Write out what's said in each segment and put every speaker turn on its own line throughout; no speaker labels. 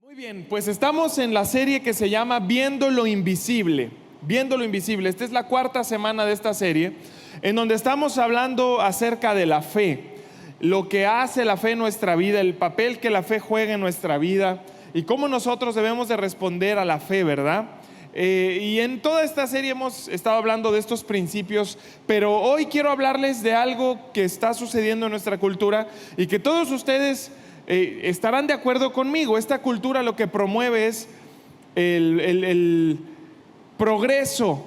Muy bien, pues estamos en la serie que se llama Viendo lo Invisible. Viendo lo Invisible. Esta es la cuarta semana de esta serie, en donde estamos hablando acerca de la fe, lo que hace la fe en nuestra vida, el papel que la fe juega en nuestra vida y cómo nosotros debemos de responder a la fe, ¿verdad? Y en toda esta serie hemos estado hablando de estos principios, pero hoy quiero hablarles de algo que está sucediendo en nuestra cultura y que todos ustedes estarán de acuerdo conmigo. Esta cultura lo que promueve es el progreso,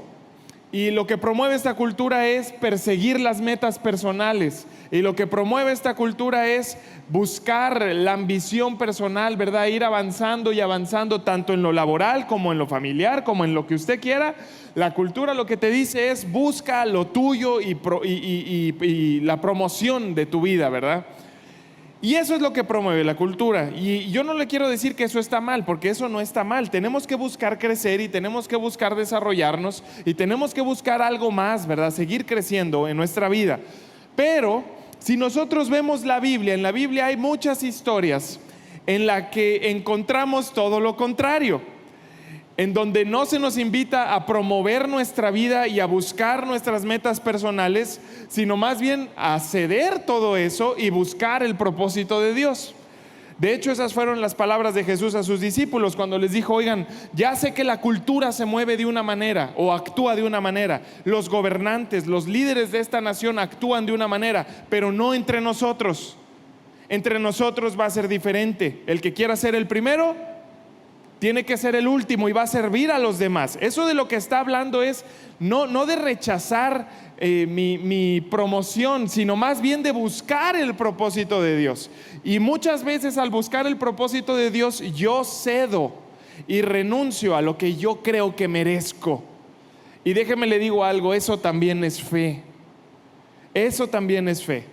y lo que promueve esta cultura es perseguir las metas personales, y lo que promueve esta cultura es buscar la ambición personal, ¿verdad? Ir avanzando y avanzando tanto en lo laboral como en lo familiar, como en lo que usted quiera. La cultura lo que te dice es busca lo tuyo y la promoción de tu vida, ¿verdad? Y eso es lo que promueve la cultura. Y yo no le quiero decir que eso está mal, porque eso no está mal. Tenemos que buscar crecer y tenemos que buscar desarrollarnos y tenemos que buscar algo más, ¿verdad? Seguir creciendo en nuestra vida. Pero si nosotros vemos la Biblia, en la Biblia hay muchas historias en las que encontramos todo lo contrario, en donde no se nos invita a promover nuestra vida y a buscar nuestras metas personales, sino más bien a ceder todo eso y buscar el propósito de Dios. De hecho, esas fueron las palabras de Jesús a sus discípulos cuando les dijo: oigan, ya sé que la cultura se mueve de una manera o actúa de una manera, los gobernantes, los líderes de esta nación actúan de una manera, pero no entre nosotros. Entre nosotros va a ser diferente. El que quiera ser el primero tiene que ser el último y va a servir a los demás. Eso de lo que está hablando es no de rechazar mi promoción, sino más bien de buscar el propósito de Dios. Y muchas veces al buscar el propósito de Dios, yo cedo y renuncio a lo que yo creo que merezco. Y déjeme le digo algo, eso también es fe. Eso también es fe.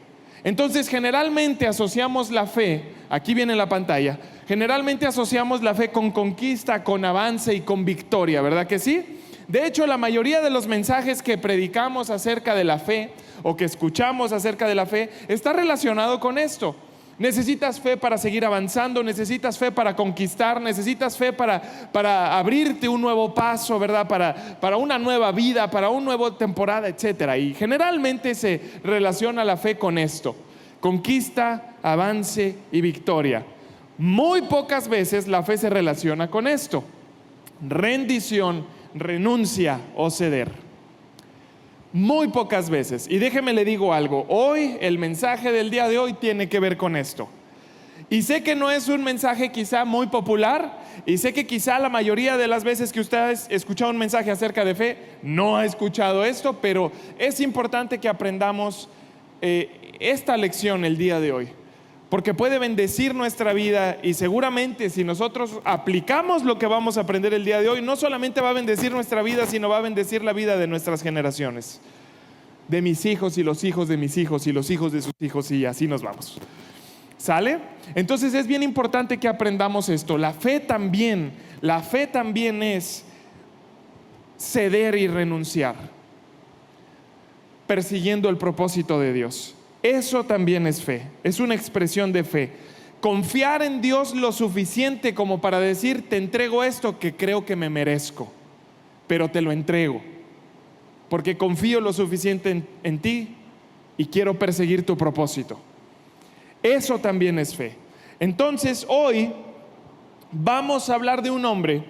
Entonces generalmente asociamos la fe, aquí viene la pantalla, generalmente asociamos la fe con conquista, con avance y con victoria, ¿verdad que sí? De hecho, la mayoría de los mensajes que predicamos acerca de la fe o que escuchamos acerca de la fe está relacionado con esto. Necesitas fe para seguir avanzando, necesitas fe para conquistar, necesitas fe para abrirte un nuevo paso, ¿verdad? Para una nueva vida, para una nueva temporada, etcétera. Y generalmente se relaciona la fe con esto: conquista, avance y victoria. Muy pocas veces la fe se relaciona con esto: rendición, renuncia o ceder. Muy pocas veces. Y déjeme le digo algo, hoy el mensaje del día de hoy tiene que ver con esto. Y sé que no es un mensaje quizá muy popular, y sé que quizá la mayoría de las veces que usted ha escuchado un mensaje acerca de fe no ha escuchado esto, pero es importante que aprendamos esta lección el día de hoy, porque puede bendecir nuestra vida. Y seguramente si nosotros aplicamos lo que vamos a aprender el día de hoy, no solamente va a bendecir nuestra vida, sino va a bendecir la vida de nuestras generaciones, de mis hijos y los hijos de mis hijos y los hijos de sus hijos, y así nos vamos. ¿Sale? Entonces es bien importante que aprendamos esto. La fe también es ceder y renunciar, persiguiendo el propósito de Dios. Eso también es fe, es una expresión de fe. Confiar en Dios lo suficiente como para decir: te entrego esto que creo que me merezco, pero te lo entrego, porque confío lo suficiente en ti y quiero perseguir tu propósito. Eso también es fe. Entonces hoy vamos a hablar de un hombre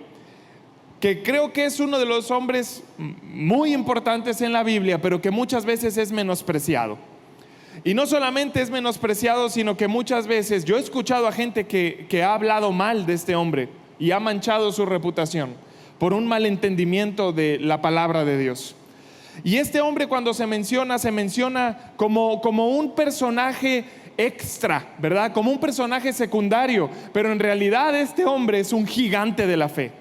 que creo que es uno de los hombres muy importantes en la Biblia, pero que muchas veces es menospreciado. Y no solamente es menospreciado, sino que muchas veces yo he escuchado a gente que ha hablado mal de este hombre y ha manchado su reputación por un malentendimiento de la palabra de Dios. Y este hombre, cuando se menciona como un personaje extra, ¿verdad? Como un personaje secundario, pero en realidad este hombre es un gigante de la fe.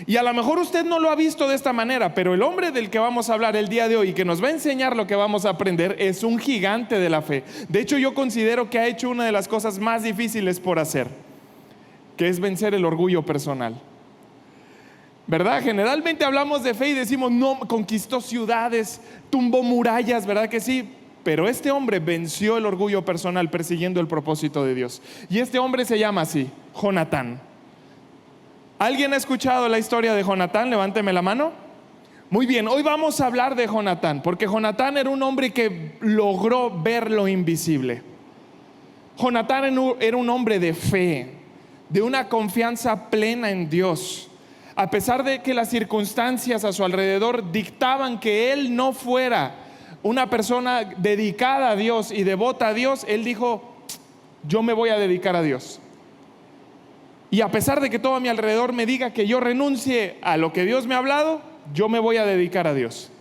Y a lo mejor usted no lo ha visto de esta manera, pero el hombre del que vamos a hablar el día de hoy y que nos va a enseñar lo que vamos a aprender es un gigante de la fe. De hecho, yo considero que ha hecho una de las cosas más difíciles por hacer, que es vencer el orgullo personal, ¿verdad? Generalmente hablamos de fe y decimos: no, conquistó ciudades, tumbó murallas, ¿verdad que sí? Pero este hombre venció el orgullo personal persiguiendo el propósito de Dios. Y este hombre se llama así: Jonatán. ¿Alguien ha escuchado la historia de Jonatán? Levánteme la mano. Muy bien, hoy vamos a hablar de Jonatán, porque Jonatán era un hombre que logró ver lo invisible. Jonatán era un hombre de fe, de una confianza plena en Dios. A pesar de que las circunstancias a su alrededor dictaban que él no fuera una persona dedicada a Dios y devota a Dios, él dijo: yo me voy a dedicar a Dios. Y a pesar de que todo a mi alrededor me diga que yo renuncie a lo que Dios me ha hablado, yo me voy a dedicar a Dios.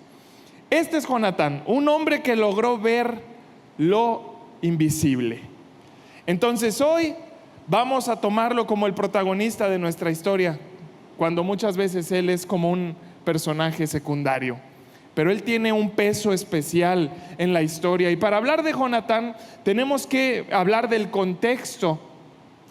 Este es Jonatán, un hombre que logró ver lo invisible. Entonces hoy vamos a tomarlo como el protagonista de nuestra historia, cuando muchas veces él es como un personaje secundario. Pero él tiene un peso especial en la historia. Y para hablar de Jonatán tenemos que hablar del contexto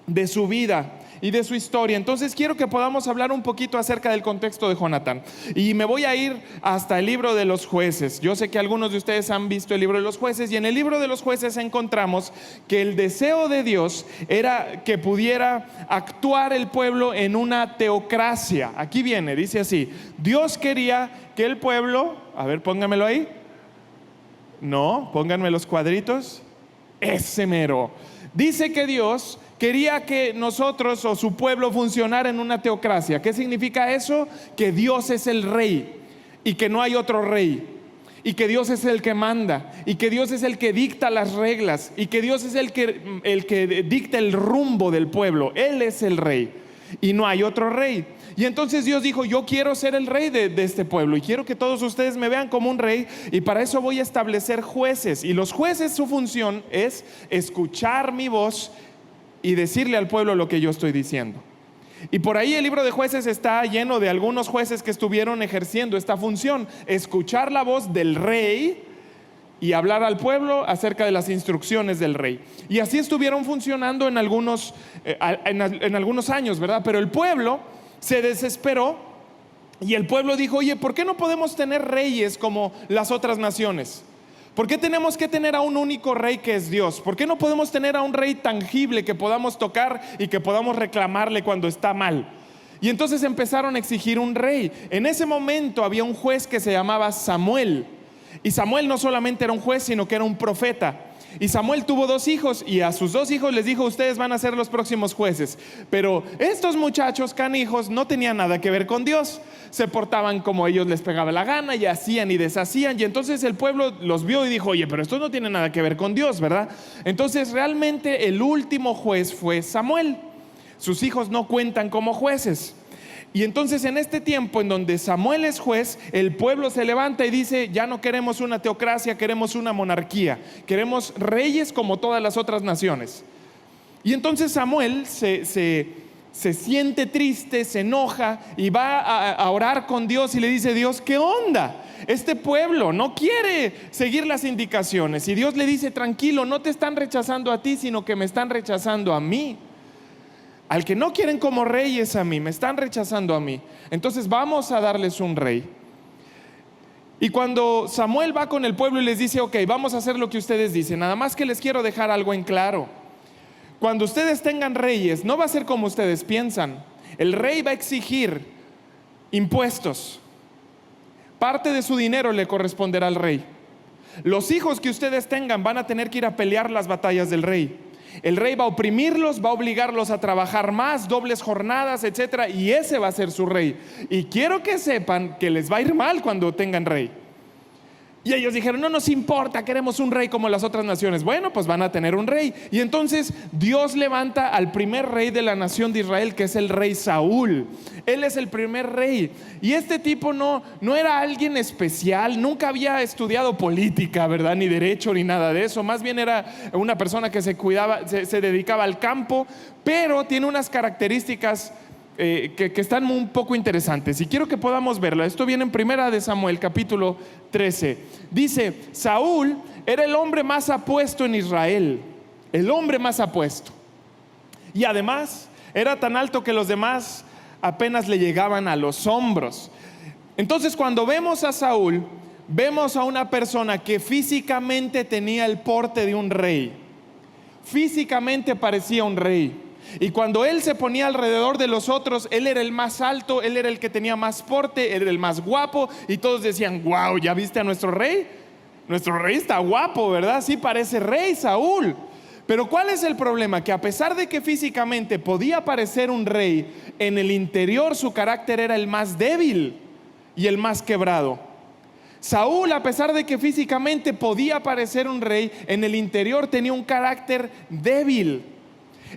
de su vida y de su historia. Entonces quiero que podamos hablar un poquito acerca del contexto de Jonatán. Y me voy a ir hasta el libro de los Jueces. Yo sé que algunos de ustedes han visto el libro de los Jueces, y en el libro de los Jueces encontramos que el deseo de Dios era que pudiera actuar el pueblo en una teocracia. Aquí viene, dice así: Dios quería que el pueblo, a ver, póngamelo ahí. No, pónganme los cuadritos. Ese mero. Dice que Dios quería que nosotros o su pueblo funcionara en una teocracia. ¿Qué significa eso? Que Dios es el rey y que no hay otro rey, y que Dios es el que manda, y que Dios es el que dicta las reglas, y que Dios es el que dicta el rumbo del pueblo. Él es el rey y no hay otro rey. Y entonces Dios dijo: yo quiero ser el rey de este pueblo, y quiero que todos ustedes me vean como un rey, y para eso voy a establecer jueces. Y los jueces, su función es escuchar mi voz y decirle al pueblo lo que yo estoy diciendo. Y por ahí el libro de Jueces está lleno de algunos jueces que estuvieron ejerciendo esta función: escuchar la voz del rey y hablar al pueblo acerca de las instrucciones del rey. Y así estuvieron funcionando en algunos años, ¿verdad? Pero el pueblo se desesperó, y el pueblo dijo: oye, ¿por qué no podemos tener reyes como las otras naciones? ¿Por qué tenemos que tener a un único rey que es Dios? ¿Por qué no podemos tener a un rey tangible que podamos tocar y que podamos reclamarle cuando está mal? Y entonces empezaron a exigir un rey. En ese momento había un juez que se llamaba Samuel. Y Samuel no solamente era un juez, sino que era un profeta. Y Samuel tuvo 2 hijos, y a sus 2 hijos les dijo: ustedes van a ser los próximos jueces. Pero estos muchachos canijos no tenían nada que ver con Dios. Se portaban como ellos les pegaba la gana, y hacían y deshacían. Y entonces el pueblo los vio y dijo: oye, pero esto no tiene nada que ver con Dios, ¿verdad? Entonces realmente el último juez fue Samuel. Sus hijos no cuentan como jueces. Y entonces en este tiempo en donde Samuel es juez, el pueblo se levanta y dice: ya no queremos una teocracia, queremos una monarquía, queremos reyes como todas las otras naciones. Y entonces Samuel se siente triste, se enoja y va a orar con Dios y le dice: Dios, ¿qué onda? Este pueblo no quiere seguir las indicaciones. Y Dios le dice: tranquilo, no te están rechazando a ti, sino que me están rechazando a mí. Al que no quieren como rey es a mí, me están rechazando a mí. Entonces vamos a darles un rey. Y cuando Samuel va con el pueblo y les dice: ok, vamos a hacer lo que ustedes dicen, nada más que les quiero dejar algo en claro: cuando ustedes tengan reyes, no va a ser como ustedes piensan. El rey va a exigir impuestos. Parte de su dinero le corresponderá al rey. Los hijos que ustedes tengan van a tener que ir a pelear las batallas del rey. El rey va a oprimirlos, va a obligarlos a trabajar más, dobles jornadas, etcétera, y ese va a ser su rey. Y quiero que sepan que les va a ir mal cuando tengan rey. Y ellos dijeron: no nos importa, queremos un rey como las otras naciones. Bueno, pues van a tener un rey. Y entonces Dios levanta al primer rey de la nación de Israel, que es el rey Saúl. Él es el primer rey. Y este tipo no era alguien especial, nunca había estudiado política, ¿verdad? Ni derecho, ni nada de eso. Más bien era una persona que se dedicaba al campo, pero tiene unas características que están un poco interesantes, y quiero que podamos verlo. Esto viene en Primera de Samuel, capítulo 13. Dice: Saúl era el hombre más apuesto en Israel, el hombre más apuesto, y además era tan alto que los demás apenas le llegaban a los hombros. Entonces, cuando vemos a Saúl, vemos a una persona que físicamente tenía el porte de un rey, físicamente parecía un rey. Y cuando él se ponía alrededor de los otros, él era el más alto, él era el que tenía más porte, él era el más guapo, y todos decían: wow, ¿ya viste a nuestro rey? Nuestro rey está guapo, ¿verdad? Sí, parece rey Saúl. Pero ¿cuál es el problema? Que a pesar de que físicamente podía parecer un rey, en el interior su carácter era el más débil y el más quebrado. Saúl, a pesar de que físicamente podía parecer un rey, en el interior tenía un carácter débil.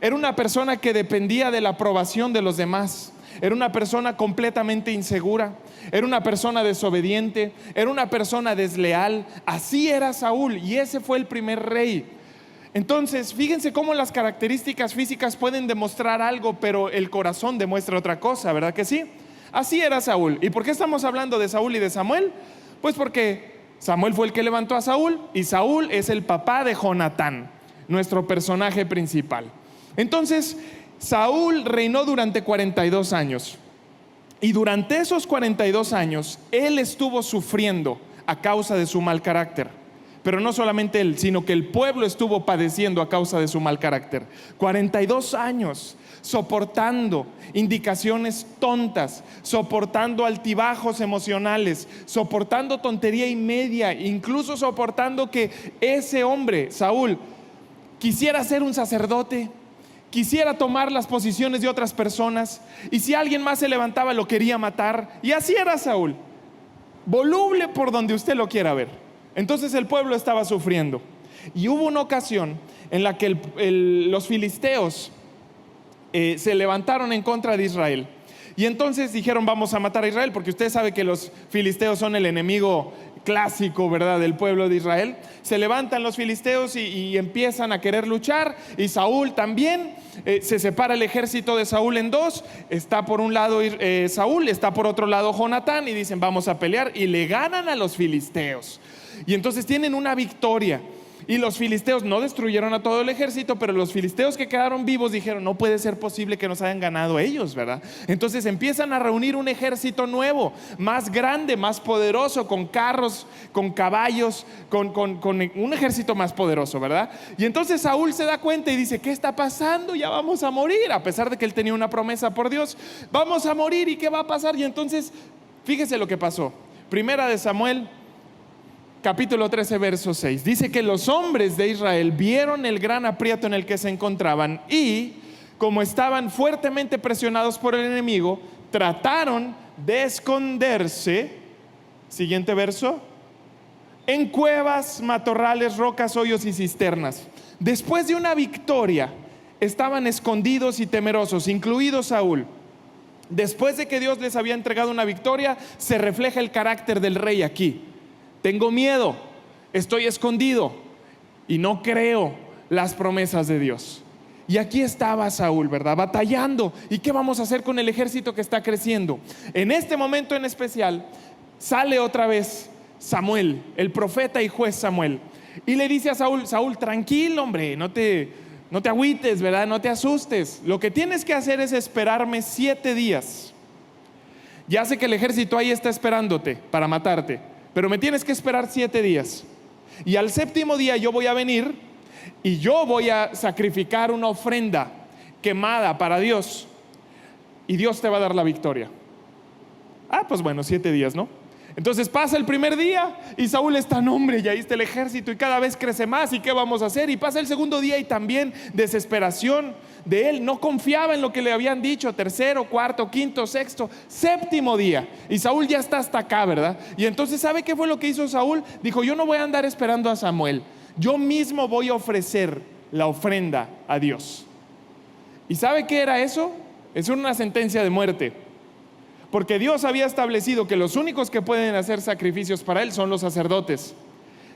Era una persona que dependía de la aprobación de los demás. Era una persona completamente insegura. Era una persona desobediente. Era una persona desleal. Así era Saúl, y ese fue el primer rey. Entonces, fíjense cómo las características físicas pueden demostrar algo, pero el corazón demuestra otra cosa, ¿verdad que sí? Así era Saúl. ¿Y por qué estamos hablando de Saúl y de Samuel? Pues porque Samuel fue el que levantó a Saúl, y Saúl es el papá de Jonatán, nuestro personaje principal. Entonces, Saúl reinó durante 42 años. Y durante esos 42 años, él estuvo sufriendo a causa de su mal carácter. Pero no solamente él, sino que el pueblo estuvo padeciendo a causa de su mal carácter. 42 años soportando indicaciones tontas, soportando altibajos emocionales, soportando tontería y media, incluso soportando que ese hombre, Saúl, quisiera ser un sacerdote, quisiera tomar las posiciones de otras personas, y si alguien más se levantaba lo quería matar. Y así era Saúl, voluble por donde usted lo quiera ver. Entonces el pueblo estaba sufriendo, y hubo una ocasión en la que los filisteos se levantaron en contra de Israel. Y entonces dijeron: vamos a matar a Israel, porque usted sabe que los filisteos son el enemigo clásico, ¿verdad?, del pueblo de Israel. Se levantan los filisteos y empiezan a querer luchar, y Saúl también. Se separa el ejército de Saúl en dos. Está por un lado Saúl, está por otro lado Jonatán, y dicen: vamos a pelear, y le ganan a los filisteos. Y entonces tienen una victoria. Y los filisteos no destruyeron a todo el ejército, pero los filisteos que quedaron vivos dijeron: no puede ser posible que nos hayan ganado ellos, ¿verdad? Entonces empiezan a reunir un ejército nuevo, más grande, más poderoso, con carros, con caballos, con un ejército más poderoso, ¿verdad? Y entonces Saúl se da cuenta y dice: ¿qué está pasando? Ya vamos a morir. A pesar de que él tenía una promesa por Dios, vamos a morir, ¿y qué va a pasar? Y entonces, fíjese lo que pasó. Primera de Samuel, capítulo 13, verso 6. Dice que los hombres de Israel vieron el gran aprieto en el que se encontraban, y como estaban fuertemente presionados por el enemigo, trataron de esconderse, siguiente verso, en cuevas, matorrales, rocas, hoyos y cisternas. Después de una victoria, estaban escondidos y temerosos, incluido Saúl. Después de que Dios les había entregado una victoria, se refleja el carácter del rey aquí. Tengo miedo, estoy escondido y no creo las promesas de Dios. Y aquí estaba Saúl, ¿verdad?, batallando. ¿Y qué vamos a hacer con el ejército que está creciendo? En este momento en especial sale otra vez Samuel, el profeta y juez Samuel, y le dice a Saúl: Saúl, tranquilo, hombre, no te agüites, ¿verdad? No te asustes. Lo que tienes que hacer es esperarme 7 días. Ya sé que el ejército ahí está esperándote para matarte, pero me tienes que esperar 7 días. Y al 7º día yo voy a venir, y yo voy a sacrificar una ofrenda quemada para Dios, y Dios te va a dar la victoria. Pues bueno, 7 días, ¿no? Entonces pasa el primer día y Saúl está: no, hombre, ya está el ejército y cada vez crece más, ¿y qué vamos a hacer? Y pasa el segundo día y también desesperación de él. No confiaba en lo que le habían dicho. Tercero, cuarto, quinto, sexto, 7º día, y Saúl ya está hasta acá, ¿verdad? Y entonces, ¿sabe qué fue lo que hizo Saúl? Dijo: yo no voy a andar esperando a Samuel, yo mismo voy a ofrecer la ofrenda a Dios. ¿Y sabe qué era eso? Es una sentencia de muerte, porque Dios había establecido que los únicos que pueden hacer sacrificios para él son los sacerdotes.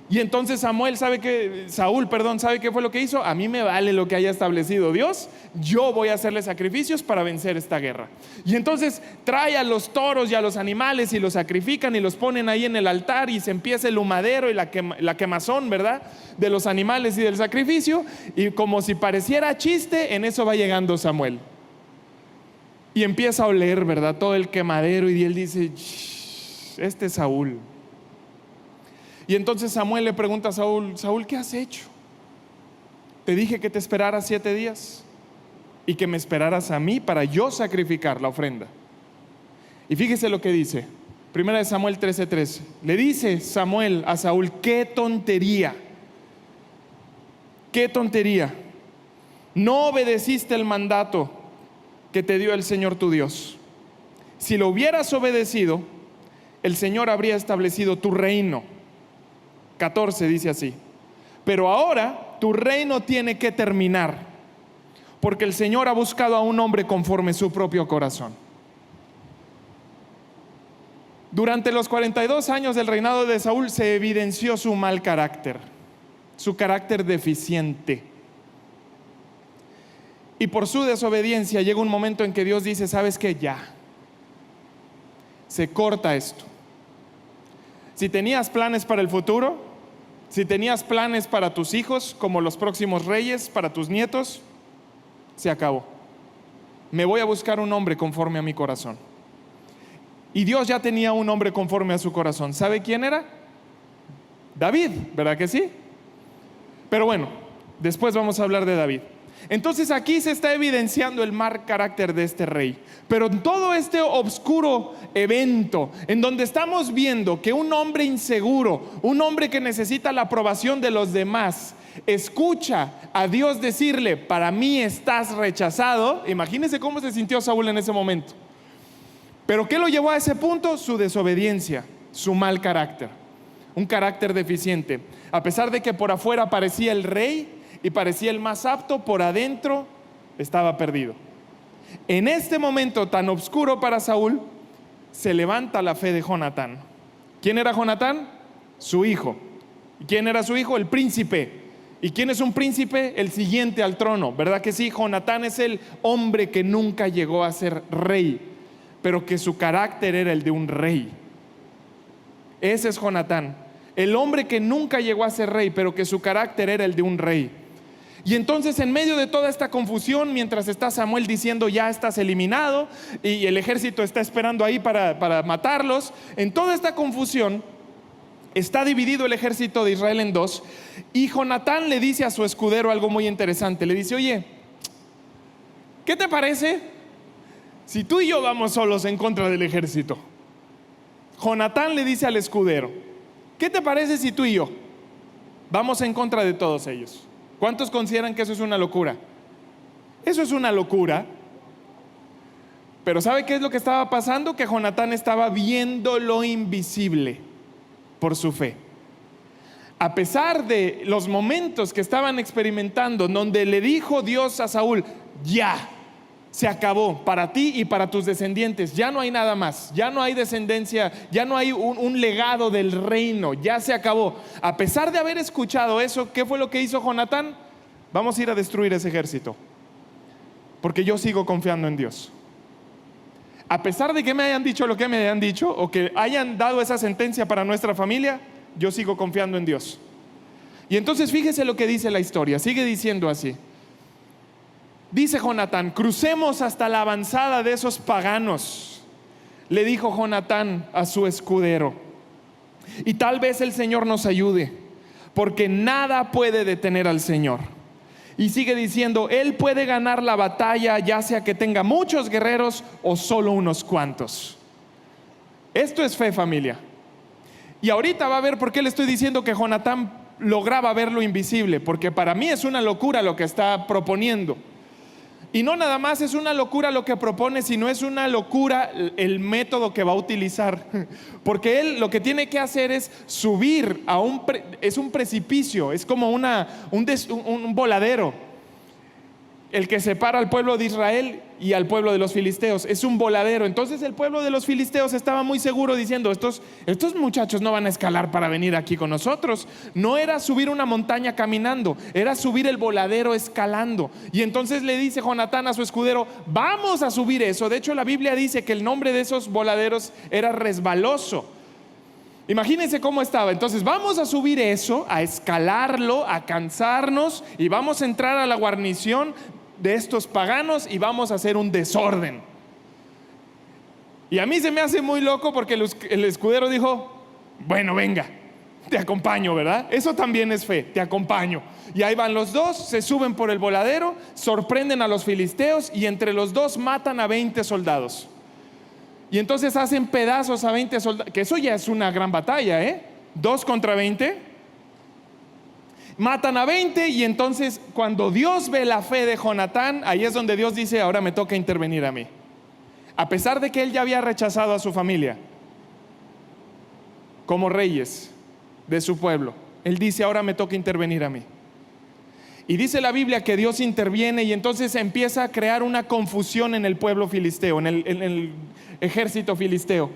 Y entonces Saúl, ¿sabe qué fue lo que hizo? A mí me vale lo que haya establecido Dios, yo voy a hacerle sacrificios para vencer esta guerra. Y entonces trae a los toros y a los animales y los sacrifican y los ponen ahí en el altar, y se empieza el humadero y la quemazón, ¿verdad?, de los animales y del sacrificio. Y como si pareciera chiste, en eso va llegando Samuel y empieza a oler, ¿verdad?, todo el quemadero, y él dice: este es Saúl. Y entonces Samuel le pregunta a Saúl: Saúl, ¿qué has hecho? Te dije que te esperara 7 días. y que me esperaras a mí para yo sacrificar la ofrenda. Y fíjese lo que dice, 1 Samuel 13:13. Le dice Samuel a Saúl: qué tontería, qué tontería. No obedeciste el mandato que te dio el Señor tu Dios. Si lo hubieras obedecido, el Señor habría establecido tu reino. 14 dice así: pero ahora tu reino tiene que terminar, porque el Señor ha buscado a un hombre conforme su propio corazón. Durante los 42 años del reinado de Saúl se evidenció su mal carácter, su carácter deficiente. Y por su desobediencia llega un momento en que Dios dice: ¿sabes qué? Ya, se corta esto. Si tenías planes para el futuro, si tenías planes para tus hijos como los próximos reyes, para tus nietos, se acabó. Me voy a buscar un hombre conforme a mi corazón. Y Dios ya tenía un hombre conforme a su corazón. ¿Sabe quién era? David, ¿verdad que sí? Pero bueno, después vamos a hablar de David. Entonces aquí se está evidenciando el mal carácter de este rey. Pero en todo este oscuro evento, en donde estamos viendo que un hombre inseguro, un hombre que necesita la aprobación de los demás, escucha a Dios decirle: para mí estás rechazado. Imagínense cómo se sintió Saúl en ese momento. Pero ¿qué lo llevó a ese punto? Su desobediencia, su mal carácter, un carácter deficiente. A pesar de que por afuera parecía el rey y parecía el más apto, por adentro estaba perdido. En este momento tan oscuro para Saúl, se levanta la fe de Jonatán. ¿Quién era Jonatán? Su hijo. ¿Y quién era su hijo? El príncipe. ¿Y quién es un príncipe? El siguiente al trono, ¿verdad que sí? Jonatán es el hombre que nunca llegó a ser rey, pero que su carácter era el de un rey. Ese es Jonatán, el hombre que nunca llegó a ser rey, pero que su carácter era el de un rey. Y entonces, en medio de toda esta confusión, mientras está Samuel diciendo: ya estás eliminado, y el ejército está esperando ahí para matarlos, en toda esta confusión está dividido el ejército de Israel en dos. Y Jonatán le dice a su escudero algo muy interesante. Le dice: oye, ¿qué te parece si tú y yo vamos solos en contra del ejército? Jonatán le dice al escudero: ¿qué te parece si tú y yo vamos en contra de todos ellos? ¿Cuántos consideran que eso es una locura? Eso es una locura. Pero ¿sabe qué es lo que estaba pasando? Que Jonatán estaba viendo lo invisible por su fe. A pesar de los momentos que estaban experimentando, donde le dijo Dios a Saúl: ya, se acabó para ti y para tus descendientes, ya no hay nada más, ya no hay descendencia, ya no hay un legado del reino, ya se acabó. A pesar de haber escuchado eso, ¿qué fue lo que hizo Jonatán? Vamos a ir a destruir ese ejército, porque yo sigo confiando en Dios. A pesar de que me hayan dicho lo que me hayan dicho, o que hayan dado esa sentencia para nuestra familia, yo sigo confiando en Dios. Y entonces fíjese lo que dice la historia, sigue diciendo así. Dice Jonatán: crucemos hasta la avanzada de esos paganos, le dijo Jonatán a su escudero, y tal vez el Señor nos ayude, porque nada puede detener al Señor. Y sigue diciendo: Él puede ganar la batalla, ya sea que tenga muchos guerreros o solo unos cuantos. Esto es fe, familia. Y ahorita va a ver por qué le estoy diciendo que Jonatán lograba ver lo invisible, porque para mí es una locura lo que está proponiendo. Y no nada más es una locura lo que propone, sino es una locura el método que va a utilizar. Porque él lo que tiene que hacer es subir a es un precipicio, es como un voladero, el que separa al pueblo de Israel y al pueblo de los filisteos. Es un voladero. Entonces el pueblo de los filisteos estaba muy seguro, diciendo: estos muchachos no van a escalar para venir aquí con nosotros. No era subir una montaña caminando, era subir el voladero escalando. Y entonces le dice Jonatán a su escudero: vamos a subir eso. De hecho, la Biblia dice que el nombre de esos voladeros era Resbaloso. Imagínense cómo estaba. Entonces vamos a subir eso, a escalarlo, a cansarnos, y vamos a entrar a la guarnición de estos paganos y vamos a hacer un desorden. Y a mí se me hace muy loco, porque el escudero dijo: bueno, venga. te acompaño, ¿verdad? Eso también es fe, te acompaño. Y ahí van los dos, se suben por el voladero, sorprenden a los filisteos y entre los dos matan a 20 soldados. Y entonces hacen pedazos a 20 soldados, que eso ya es una gran batalla, ¿eh? 2 contra 20. Matan a 20 y entonces cuando Dios ve la fe de Jonatán, ahí es donde Dios dice, ahora me toca intervenir a mí. A pesar de que él ya había rechazado a su familia como reyes de su pueblo, él dice, ahora me toca intervenir a mí. Y dice la Biblia que Dios interviene y entonces empieza a crear una confusión en el pueblo filisteo, en el ejército filisteo.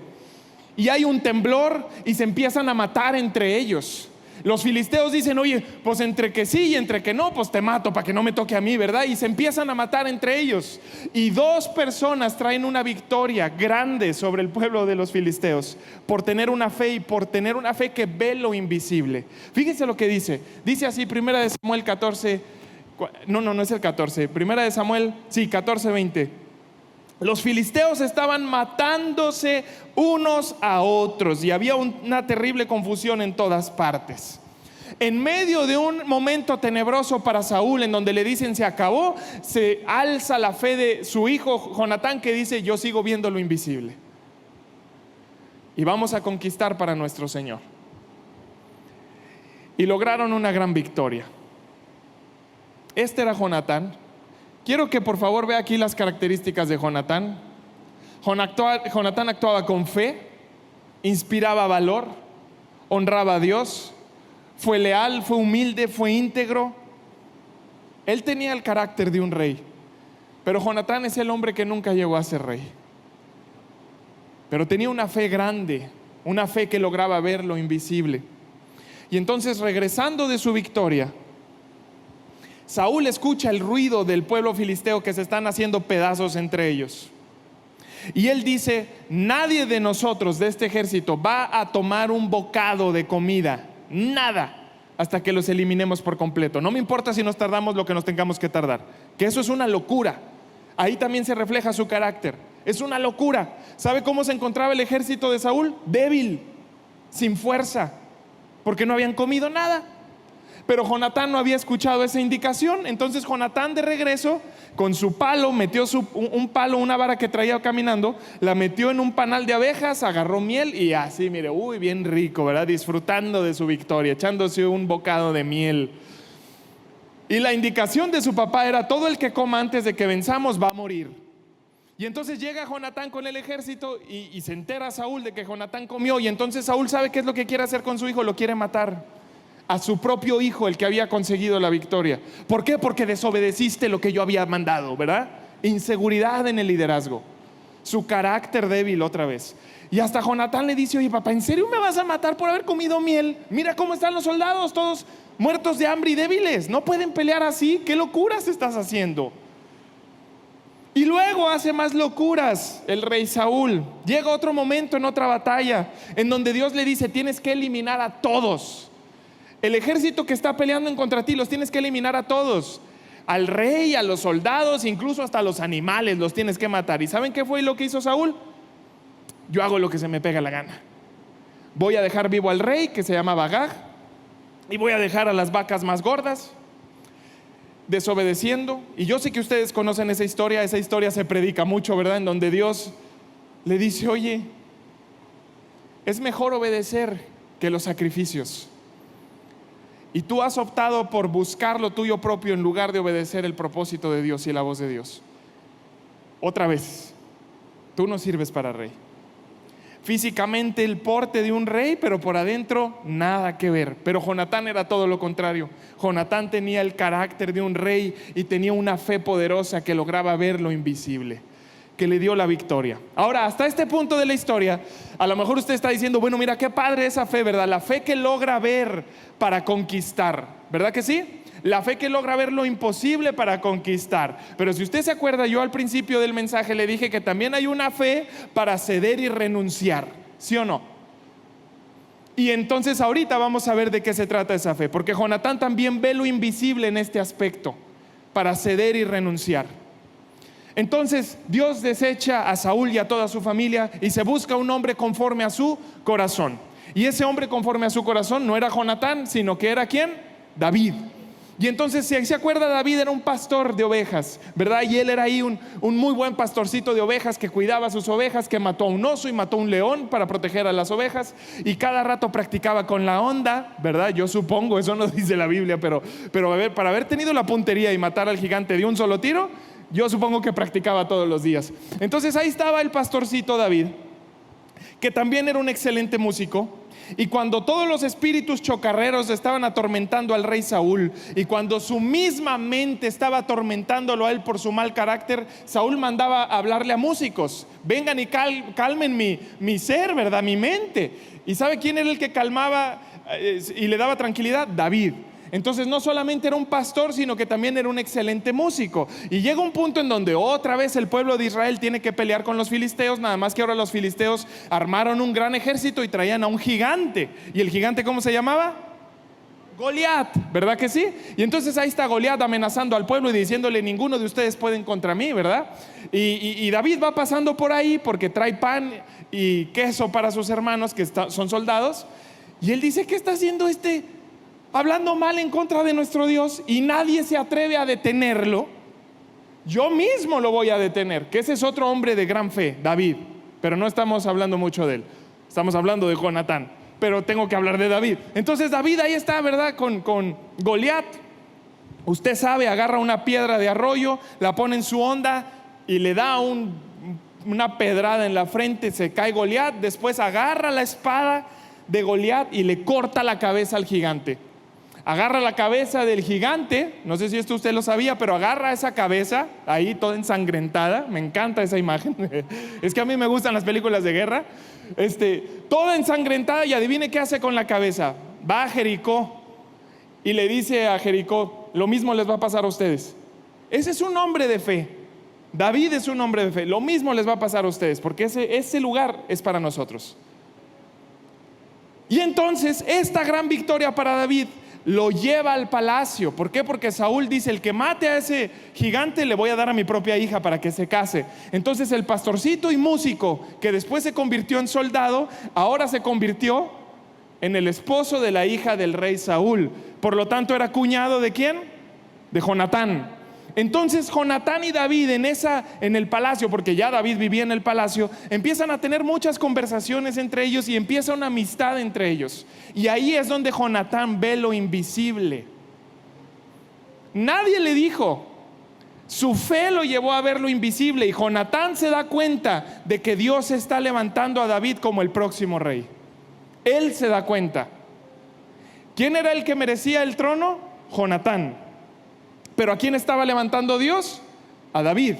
Y hay un temblor y se empiezan a matar entre ellos. Los filisteos dicen, oye, pues entre que sí y entre que no, pues te mato para que no me toque a mí, ¿verdad? Y se empiezan a matar entre ellos. Y 2 personas traen una victoria grande sobre el pueblo de los filisteos por tener una fe y por tener una fe que ve lo invisible. Fíjense lo que dice. Dice así, 1 de Samuel 14, no es el 14, 1 de Samuel, sí, 14, 20. Los filisteos estaban matándose unos a otros y había una terrible confusión en todas partes. En medio de un momento tenebroso para Saúl, en donde le dicen se acabó, se alza la fe de su hijo Jonatán, que dice, yo sigo viendo lo invisible y vamos a conquistar para nuestro Señor. Y lograron una gran victoria. Este era Jonatán. Quiero que por favor vea aquí las características de Jonatán. Jonatán actuaba con fe, inspiraba valor, honraba a Dios, fue leal, fue humilde, fue íntegro. Él tenía el carácter de un rey, pero Jonatán es el hombre que nunca llegó a ser rey. Pero tenía una fe grande, una fe que lograba ver lo invisible. Y entonces, regresando de su victoria, Saúl escucha el ruido del pueblo filisteo que se están haciendo pedazos entre ellos. Y él dice, nadie de nosotros de este ejército va a tomar un bocado de comida, nada, hasta que los eliminemos por completo. No me importa si nos tardamos lo que nos tengamos que tardar, que eso es una locura. Ahí también se refleja su carácter. Es una locura. ¿Sabe cómo se encontraba el ejército de Saúl? Débil, sin fuerza, porque no habían comido nada. Pero Jonatán no había escuchado esa indicación. Entonces Jonatán, de regreso, con su palo, metió un palo, una vara que traía caminando, la metió en un panal de abejas, agarró miel y así, mire, bien rico, ¿verdad? Disfrutando de su victoria, echándose un bocado de miel. Y la indicación de su papá era, todo el que coma antes de que venzamos va a morir. Y entonces llega Jonatán con el ejército y se entera Saúl de que Jonatán comió. Y entonces Saúl sabe qué es lo que quiere hacer con su hijo, lo quiere matar. A su propio hijo, el que había conseguido la victoria. ¿Por qué? Porque desobedeciste lo que yo había mandado, ¿verdad? Inseguridad en el liderazgo, su carácter débil otra vez. Y hasta Jonatán le dice, oye papá, ¿en serio me vas a matar por haber comido miel? Mira cómo están los soldados, todos muertos de hambre y débiles, no pueden pelear así, ¿qué locuras estás haciendo? Y luego hace más locuras el rey Saúl. Llega otro momento en otra batalla en donde Dios le dice, tienes que eliminar a todos. El ejército que está peleando en contra ti, los tienes que eliminar a todos. Al rey, a los soldados, incluso hasta a los animales los tienes que matar. ¿Y saben qué fue lo que hizo Saúl? Yo hago lo que se me pega la gana. Voy a dejar vivo al rey, que se llamaba Agag, y voy a dejar a las vacas más gordas, desobedeciendo. Y yo sé que ustedes conocen esa historia se predica mucho, ¿verdad? En donde Dios le dice, oye, es mejor obedecer que los sacrificios. Y tú has optado por buscar lo tuyo propio en lugar de obedecer el propósito de Dios y la voz de Dios. Otra vez, tú no sirves para rey. Físicamente el porte de un rey, pero por adentro nada que ver. Pero Jonatán era todo lo contrario. Jonatán tenía el carácter de un rey y tenía una fe poderosa que lograba ver lo invisible, que le dio la victoria. Ahora, hasta este punto de la historia, a lo mejor usted está diciendo, bueno, mira qué padre esa fe, ¿verdad? La fe que logra ver para conquistar, ¿verdad que sí? La fe que logra ver lo imposible para conquistar. Pero si usted se acuerda, yo al principio del mensaje le dije que también hay una fe para ceder y renunciar, ¿sí o no? Y entonces ahorita vamos a ver de qué se trata esa fe, porque Jonatán también ve lo invisible en este aspecto, para ceder y renunciar. Entonces Dios desecha a Saúl y a toda su familia y se busca un hombre conforme a su corazón. Y ese hombre conforme a su corazón no era Jonatán, sino que era ¿quién? David. Y entonces, si se acuerda, David era un pastor de ovejas, ¿verdad? Y él era ahí un muy buen pastorcito de ovejas que cuidaba sus ovejas, que mató a un oso y mató a un león para proteger a las ovejas, y cada rato practicaba con la onda, ¿verdad? Yo supongo, eso no dice la Biblia, pero a ver, para haber tenido la puntería y matar al gigante de un solo tiro, yo supongo que practicaba todos los días. Entonces ahí estaba el pastorcito David, que también era un excelente músico. Y cuando todos los espíritus chocarreros estaban atormentando al rey Saúl, y cuando su misma mente estaba atormentándolo a él por su mal carácter, Saúl mandaba a hablarle a músicos: vengan y calmen mi ser, ¿verdad? Mi mente. ¿Y sabe quién era el que calmaba y le daba tranquilidad? David. Entonces no solamente era un pastor, sino que también era un excelente músico. Y llega un punto en donde otra vez el pueblo de Israel tiene que pelear con los filisteos. Nada más que ahora los filisteos armaron un gran ejército y traían a un gigante. ¿Y el gigante cómo se llamaba? Goliat, ¿verdad que sí? Y entonces ahí está Goliat amenazando al pueblo y diciéndole: ninguno de ustedes pueden contra mí, ¿verdad? Y David va pasando por ahí porque trae pan y queso para sus hermanos que son soldados. Y él dice: ¿qué está haciendo hablando mal en contra de nuestro Dios? Y nadie se atreve a detenerlo. Yo mismo lo voy a detener. Que ese es otro hombre de gran fe, David. Pero no estamos hablando mucho de él, estamos hablando de Jonatán. Pero tengo que hablar de David. Entonces David ahí está, ¿verdad? Con Goliat. Usted sabe, agarra una piedra de arroyo, la pone en su onda y le da una pedrada en la frente. Se cae Goliat. Después agarra la espada de Goliat y le corta la cabeza al gigante. Agarra la cabeza del gigante, no sé si esto usted lo sabía, pero agarra esa cabeza ahí toda ensangrentada. Me encanta esa imagen. Es que a mí me gustan las películas de guerra. Toda ensangrentada, y adivine qué hace con la cabeza. Va a Jericó y le dice a Jericó: lo mismo les va a pasar a ustedes. Ese es un hombre de fe. David es un hombre de fe. Lo mismo les va a pasar a ustedes, porque ese lugar es para nosotros. Y entonces esta gran victoria para David lo lleva al palacio. ¿Por qué? Porque Saúl dice: el que mate a ese gigante le voy a dar a mi propia hija para que se case. Entonces el pastorcito y músico, que después se convirtió en soldado, ahora se convirtió en el esposo de la hija del rey Saúl. Por lo tanto era cuñado ¿de quién? De Jonatán. Entonces Jonatán y David en el palacio, porque ya David vivía en el palacio, empiezan a tener muchas conversaciones entre ellos y empieza una amistad entre ellos. Y ahí es donde Jonatán ve lo invisible. Nadie le dijo. Su fe lo llevó a ver lo invisible, y Jonatán se da cuenta de que Dios está levantando a David como el próximo rey. Él se da cuenta. ¿Quién era el que merecía el trono? Jonatán. ¿Pero a quién estaba levantando Dios? A David.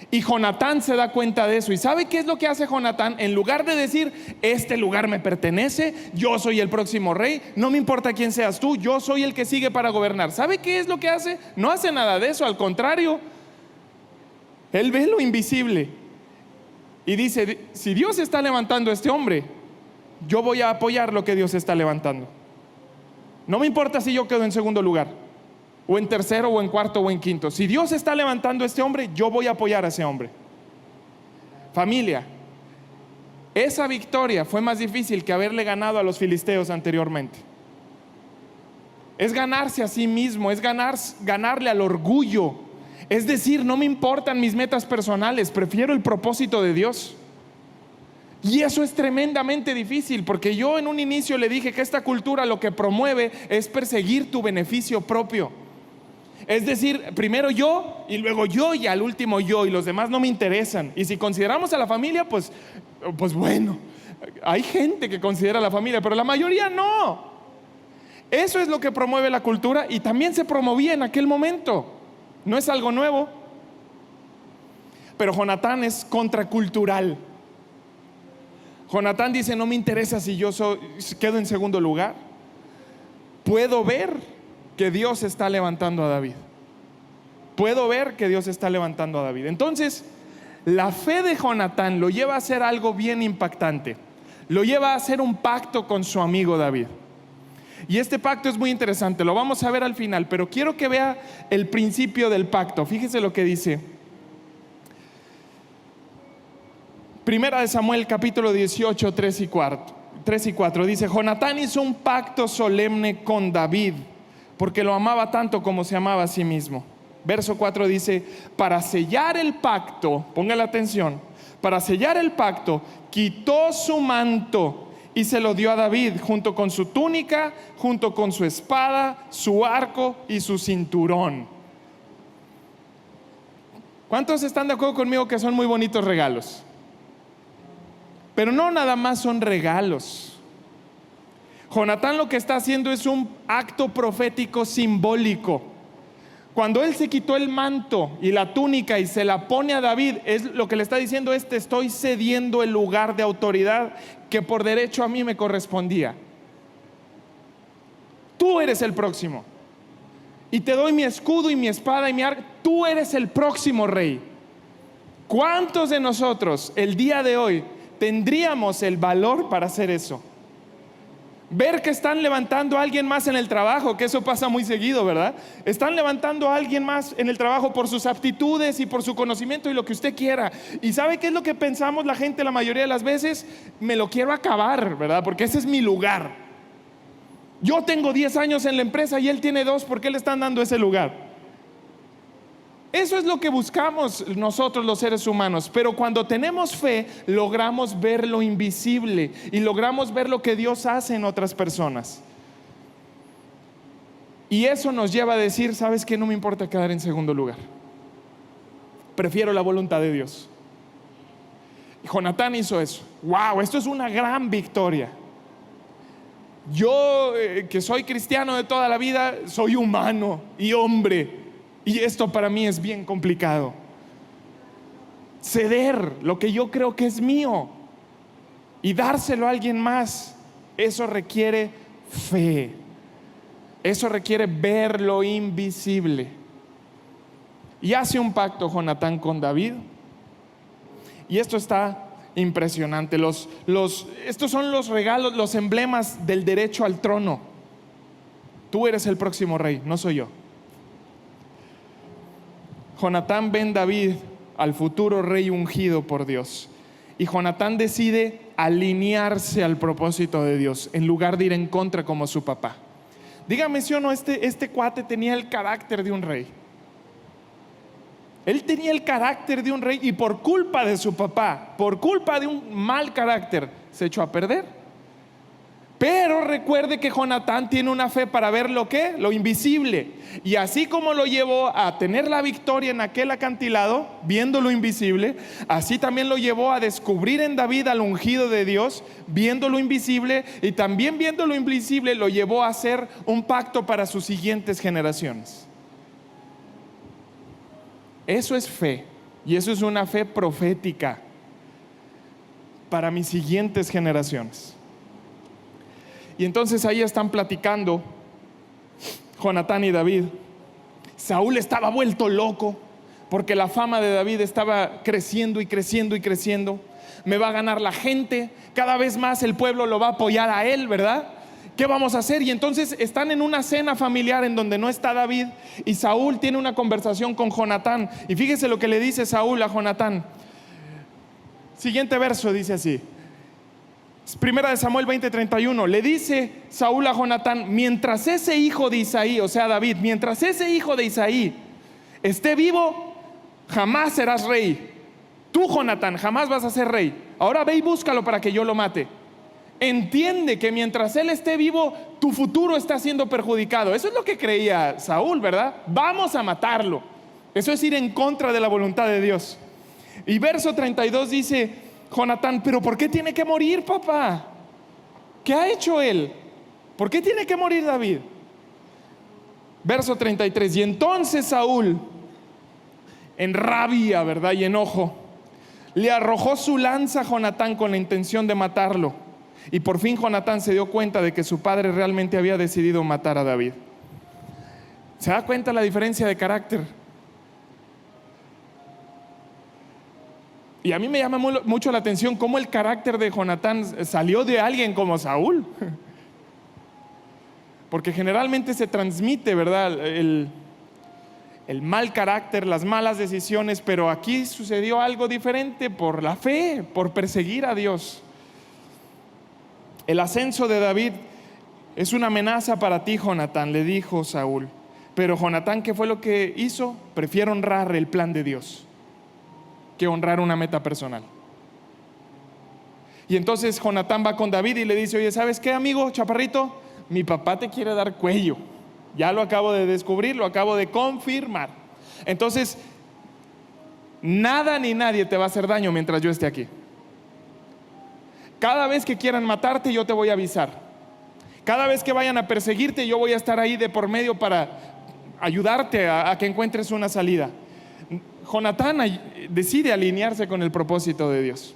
Y Jonatán se da cuenta de eso. ¿Y sabe qué es lo que hace Jonatán? En lugar de decir: este lugar me pertenece, yo soy el próximo rey, no me importa quién seas tú, yo soy el que sigue para gobernar. ¿Sabe qué es lo que hace? No hace nada de eso, al contrario. Él ve lo invisible y dice: si Dios está levantando a este hombre, yo voy a apoyar lo que Dios está levantando. No me importa si yo quedo en segundo lugar, o en tercero, o en cuarto, o en quinto. Si Dios está levantando a este hombre, yo voy a apoyar a ese hombre. Familia, esa victoria fue más difícil que haberle ganado a los filisteos anteriormente. Es ganarse a sí mismo, es ganarle al orgullo. Es decir: no me importan mis metas personales, prefiero el propósito de Dios. Y eso es tremendamente difícil, porque yo en un inicio le dije que esta cultura lo que promueve es perseguir tu beneficio propio. Es decir, primero yo, y luego yo, y al último yo, y los demás no me interesan. Y si consideramos a la familia, pues bueno, hay gente que considera a la familia, pero la mayoría no. Eso es lo que promueve la cultura, y también se promovía en aquel momento. No es algo nuevo. Pero Jonatán es contracultural. Jonatán dice: no me interesa si yo quedo en segundo lugar. Puedo ver que Dios está levantando a David. Puedo ver que Dios está levantando a David. Entonces, la fe de Jonatán lo lleva a hacer algo bien impactante. Lo lleva a hacer un pacto con su amigo David. Y este pacto es muy interesante, lo vamos a ver al final, pero quiero que vea el principio del pacto. Fíjese lo que dice. Primera de Samuel, capítulo 18, 3 y 4. 3 y 4 dice: Jonatán hizo un pacto solemne con David, porque lo amaba tanto como se amaba a sí mismo. Verso 4 dice: para sellar el pacto, ponga la atención, para sellar el pacto, quitó su manto y se lo dio a David, junto con su túnica, junto con su espada, su arco y su cinturón. ¿Cuántos están de acuerdo conmigo que son muy bonitos regalos? Pero no nada más son regalos. Jonatán lo que está haciendo es un acto profético simbólico. Cuando él se quitó el manto y la túnica y se la pone a David, es lo que le está diciendo: te estoy cediendo el lugar de autoridad que por derecho a mí me correspondía. Tú eres el próximo. Y te doy mi escudo y mi espada y mi arco. Tú eres el próximo rey. ¿Cuántos de nosotros el día de hoy tendríamos el valor para hacer eso? Ver que están levantando a alguien más en el trabajo, que eso pasa muy seguido, ¿verdad? Están levantando a alguien más en el trabajo por sus aptitudes y por su conocimiento y lo que usted quiera. ¿Y sabe qué es lo que pensamos la gente la mayoría de las veces? Me lo quiero acabar, ¿verdad? Porque ese es mi lugar. Yo tengo 10 años en la empresa y él tiene 2, ¿por qué le están dando ese lugar? Eso es lo que buscamos nosotros los seres humanos. Pero cuando tenemos fe, logramos ver lo invisible y logramos ver lo que Dios hace en otras personas. Y eso nos lleva a decir: ¿sabes qué? No me importa quedar en segundo lugar. Prefiero la voluntad de Dios. Y Jonatán hizo eso. ¡Wow! Esto es una gran victoria. Yo, que soy cristiano de toda la vida, soy humano y hombre. Y esto para mí es bien complicado. Ceder lo que yo creo que es mío y dárselo a alguien más, eso requiere fe. Eso requiere ver lo invisible. Y hace un pacto Jonatán con David. Y esto está impresionante. Estos son los regalos, los emblemas del derecho al trono. Tú eres el próximo rey, no soy yo. Jonatán ve en David al futuro rey ungido por Dios. Y Jonatán decide alinearse al propósito de Dios en lugar de ir en contra como su papá. Dígame si o no, este cuate tenía el carácter de un rey. Él tenía el carácter de un rey y por culpa de su papá, por culpa de un mal carácter, se echó a perder. Pero recuerde que Jonatán tiene una fe para ver lo invisible. Y así como lo llevó a tener la victoria en aquel acantilado, viendo lo invisible, así también lo llevó a descubrir en David al ungido de Dios, viendo lo invisible, y también viendo lo invisible lo llevó a hacer un pacto para sus siguientes generaciones. Eso es fe, y eso es una fe profética para mis siguientes generaciones. Y entonces ahí están platicando Jonatán y David. Saúl estaba vuelto loco porque la fama de David estaba creciendo y creciendo y creciendo. Me va a ganar la gente, cada vez más el pueblo lo va a apoyar a él, ¿verdad? ¿Qué vamos a hacer? Y entonces están en una cena familiar en donde no está David, y Saúl tiene una conversación con Jonatán. Y fíjese lo que le dice Saúl a Jonatán. Siguiente verso dice así. Primera de Samuel 20:31. Le dice Saúl a Jonatán: mientras ese hijo de Isaí, o sea David, mientras ese hijo de Isaí esté vivo, jamás serás rey. Tú, Jonatán, jamás vas a ser rey. Ahora ve y búscalo para que yo lo mate. Entiende que mientras él esté vivo, tu futuro está siendo perjudicado. Eso es lo que creía Saúl, ¿verdad? Vamos a matarlo. Eso es ir en contra de la voluntad de Dios. Y verso 32 dice Jonatán: pero ¿por qué tiene que morir, papá? ¿Qué ha hecho él? ¿Por qué tiene que morir David? Verso 33. Y entonces Saúl, en rabia, ¿verdad?, y enojo, le arrojó su lanza a Jonatán con la intención de matarlo. Y por fin Jonatán se dio cuenta de que su padre realmente había decidido matar a David. ¿Se da cuenta la diferencia de carácter? Y a mí me llama mucho la atención cómo el carácter de Jonatán salió de alguien como Saúl. Porque generalmente se transmite, ¿verdad?, el mal carácter, las malas decisiones, pero aquí sucedió algo diferente por la fe, por perseguir a Dios. El ascenso de David es una amenaza para ti, Jonatán, le dijo Saúl. Pero Jonatán, ¿qué fue lo que hizo? Prefiere honrar el plan de Dios que honrar una meta personal. Y entonces Jonatán va con David y le dice: oye, ¿sabes qué, amigo chaparrito? Mi papá te quiere dar cuello. Ya lo acabo de descubrir, lo acabo de confirmar. Entonces, nada ni nadie te va a hacer daño mientras yo esté aquí. Cada vez que quieran matarte, yo te voy a avisar. Cada vez que vayan a perseguirte, yo voy a estar ahí de por medio para ayudarte a que encuentres una salida. Jonatán decide alinearse con el propósito de Dios.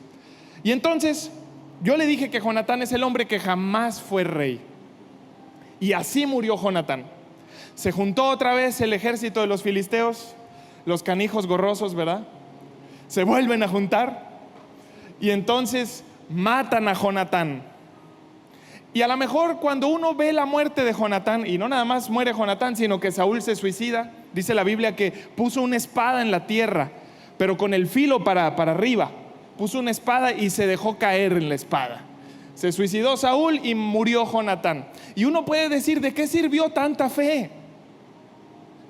Y entonces yo le dije que Jonatán es el hombre que jamás fue rey. Y así murió Jonatán. Se juntó otra vez el ejército de los filisteos, los canijos gorrosos, ¿verdad? Se vuelven a juntar y entonces matan a Jonatán. Y a lo mejor cuando uno ve la muerte de Jonatán, y no nada más muere Jonatán, sino que Saúl se suicida, dice la Biblia que puso una espada en la tierra, pero con el filo para arriba. Puso una espada y se dejó caer en la espada. Se suicidó Saúl y murió Jonatán. Y uno puede decir: ¿de qué sirvió tanta fe?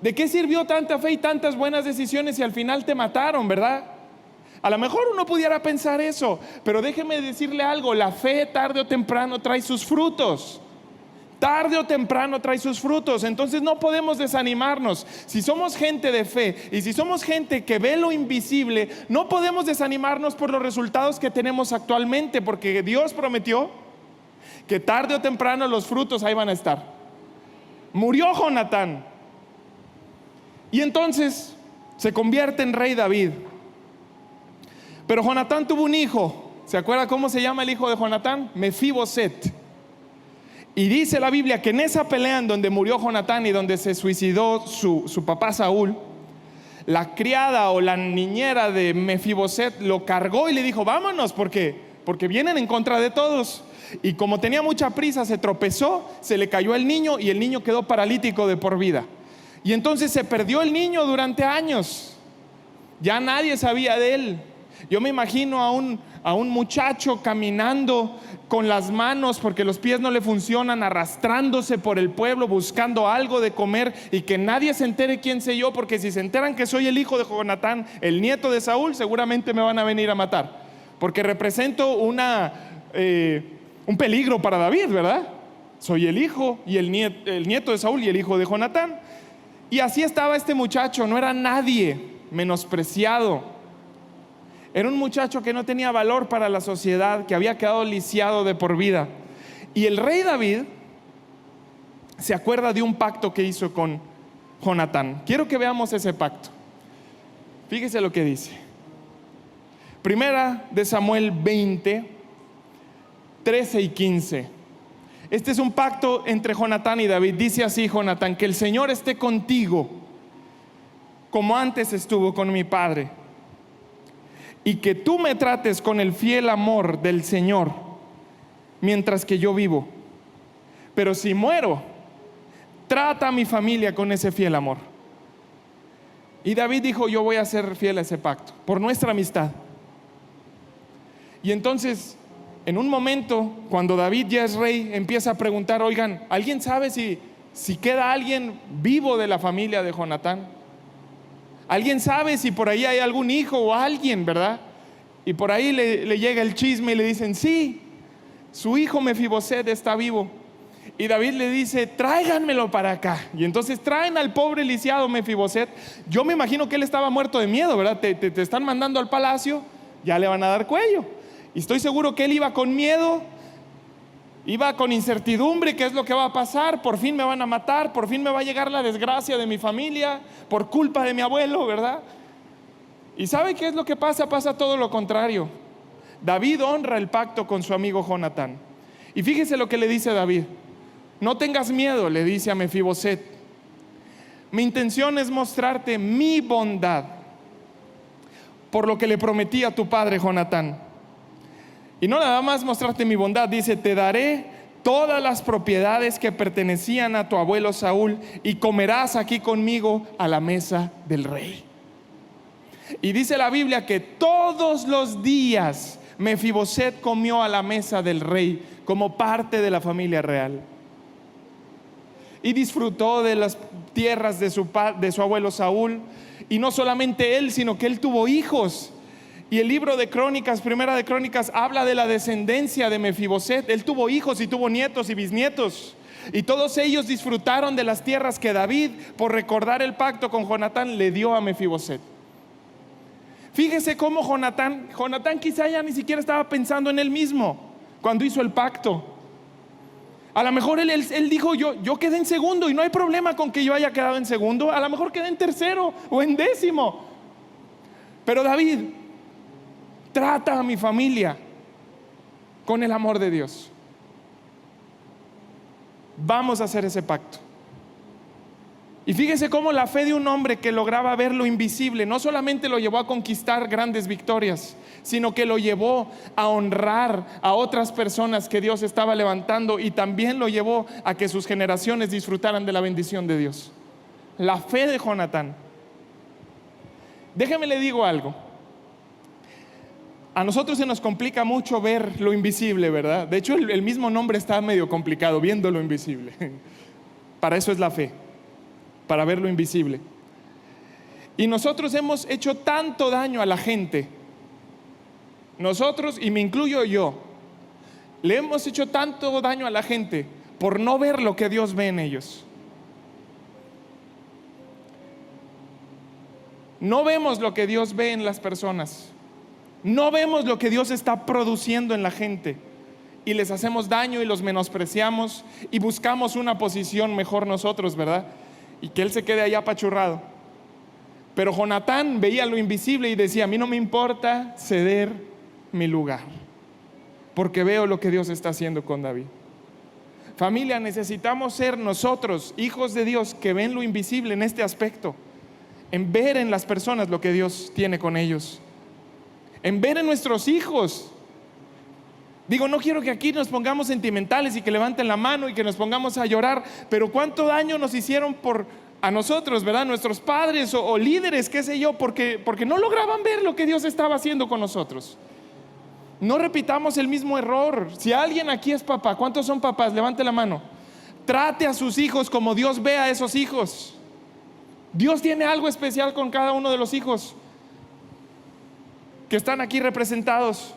¿De qué sirvió tanta fe y tantas buenas decisiones si al final te mataron, verdad? A lo mejor uno pudiera pensar eso, pero déjeme decirle algo: la fe tarde o temprano trae sus frutos. Tarde o temprano trae sus frutos. Entonces no podemos desanimarnos. Si somos gente de fe y si somos gente que ve lo invisible, no podemos desanimarnos por los resultados que tenemos actualmente, porque Dios prometió que tarde o temprano los frutos ahí van a estar. Murió Jonatán y entonces se convierte en rey David. Pero Jonatán tuvo un hijo. ¿Se acuerda cómo se llama el hijo de Jonatán? Mefiboset. Y dice la Biblia que en esa pelea en donde murió Jonatán y donde se suicidó su papá Saúl, la criada o la niñera de Mefiboset lo cargó y le dijo: vámonos porque vienen en contra de todos. Y como tenía mucha prisa, se tropezó, se le cayó el niño y el niño quedó paralítico de por vida. Y entonces se perdió el niño durante años. Ya nadie sabía de él. Yo me imagino a un muchacho caminando con las manos porque los pies no le funcionan, arrastrándose por el pueblo buscando algo de comer, y que nadie se entere quién soy yo, porque si se enteran que soy el hijo de Jonatán, el nieto de Saúl, seguramente me van a venir a matar, porque represento un peligro para David, ¿verdad? Soy el hijo y el nieto de Saúl y el hijo de Jonatán. Y así estaba este muchacho, no era nadie, menospreciado. Era un muchacho que no tenía valor para la sociedad, que había quedado lisiado de por vida. Y el rey David se acuerda de un pacto que hizo con Jonatán. Quiero que veamos ese pacto. Fíjese lo que dice. Primera de Samuel 20, 13 y 15. Este es un pacto entre Jonatán y David. Dice así Jonatán: que el Señor esté contigo como antes estuvo con mi padre, y que tú me trates con el fiel amor del Señor mientras que yo vivo. Pero si muero, trata a mi familia con ese fiel amor. Y David dijo: yo voy a ser fiel a ese pacto por nuestra amistad. Y entonces, en un momento, cuando David ya es rey, empieza a preguntar: oigan, ¿alguien sabe si queda alguien vivo de la familia de Jonatán? ¿Alguien sabe si por ahí hay algún hijo o alguien, verdad? Y por ahí le llega el chisme y le dicen: sí, su hijo Mefiboset está vivo. Y David le dice: tráiganmelo para acá. Y entonces traen al pobre lisiado Mefiboset. Yo me imagino que él estaba muerto de miedo, ¿verdad? Te están mandando al palacio, ya le van a dar cuello. Y estoy seguro que él iba con miedo, iba con incertidumbre: ¿qué es lo que va a pasar? Por fin me van a matar, por fin me va a llegar la desgracia de mi familia por culpa de mi abuelo, ¿verdad? ¿Y sabe qué es lo que pasa? Pasa todo lo contrario. David honra el pacto con su amigo Jonatán. Y fíjese lo que le dice David: no tengas miedo, le dice a Mefiboset, mi intención es mostrarte mi bondad por lo que le prometí a tu padre Jonatán. Y no nada más mostrarte mi bondad, dice: te daré todas las propiedades que pertenecían a tu abuelo Saúl, y comerás aquí conmigo a la mesa del rey. Y dice la Biblia que todos los días Mefiboset comió a la mesa del rey como parte de la familia real. Y disfrutó de las tierras de su abuelo Saúl. Y no solamente él, sino que él tuvo hijos. Y el libro de Crónicas, Primera de Crónicas, habla de la descendencia de Mefiboset. Él tuvo hijos y tuvo nietos y bisnietos. Y todos ellos disfrutaron de las tierras que David, por recordar el pacto con Jonatán, le dio a Mefiboset. Fíjese cómo Jonatán quizá ya ni siquiera estaba pensando en él mismo cuando hizo el pacto. A lo mejor él dijo, yo quedé en segundo y no hay problema con que yo haya quedado en segundo. A lo mejor quedé en tercero o en décimo. Pero David, trata a mi familia con el amor de Dios. Vamos a hacer ese pacto. Y fíjese cómo la fe de un hombre que lograba ver lo invisible no solamente lo llevó a conquistar grandes victorias, sino que lo llevó a honrar a otras personas que Dios estaba levantando, y también lo llevó a que sus generaciones disfrutaran de la bendición de Dios. La fe de Jonatán. Déjeme le digo algo. A nosotros se nos complica mucho ver lo invisible, ¿verdad? De hecho, el mismo nombre está medio complicado, viendo lo invisible. Para eso es la fe, para ver lo invisible. Y nosotros hemos hecho tanto daño a la gente. Nosotros, y me incluyo yo, le hemos hecho tanto daño a la gente por no ver lo que Dios ve en ellos. No vemos lo que Dios ve en las personas. No vemos lo que Dios está produciendo en la gente, y les hacemos daño y los menospreciamos y buscamos una posición mejor nosotros, ¿verdad? Y que Él se quede allá apachurrado. Pero Jonatán veía lo invisible y decía: a mí no me importa ceder mi lugar, porque veo lo que Dios está haciendo con David. Familia, necesitamos ser nosotros, hijos de Dios, que ven lo invisible en este aspecto, en ver en las personas lo que Dios tiene con ellos, en ver en nuestros hijos. Digo, no quiero que aquí nos pongamos sentimentales y que levanten la mano y que nos pongamos a llorar, pero cuánto daño nos hicieron a nosotros, ¿verdad? Nuestros padres o líderes, qué sé yo, porque no lograban ver lo que Dios estaba haciendo con nosotros. No repitamos el mismo error. Si alguien aquí es papá, ¿cuántos son papás? Levante la mano. Trate a sus hijos como Dios ve a esos hijos. Dios tiene algo especial con cada uno de los hijos que están aquí representados.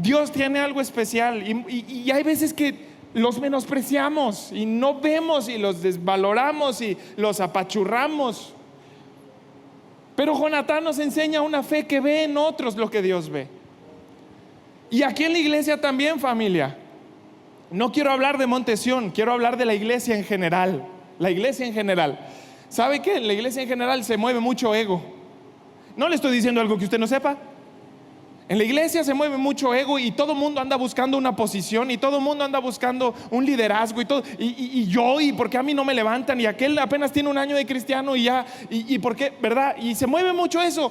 Dios tiene algo especial, y hay veces que los menospreciamos y no vemos y los desvaloramos y los apachurramos. Pero Jonatán nos enseña una fe que ve en otros lo que Dios ve. Y aquí en la iglesia también, familia. No quiero hablar de Monte Sión, quiero hablar de la iglesia en general. La iglesia en general. ¿Sabe qué? En la iglesia en general se mueve mucho ego. No le estoy diciendo algo que usted no sepa. En la iglesia se mueve mucho ego, y todo el mundo anda buscando una posición, y todo el mundo anda buscando un liderazgo y todo. Y ¿por qué a mí no me levantan? Y aquel apenas tiene un año de cristiano y ya. ¿Y por qué? ¿Verdad? Y se mueve mucho eso.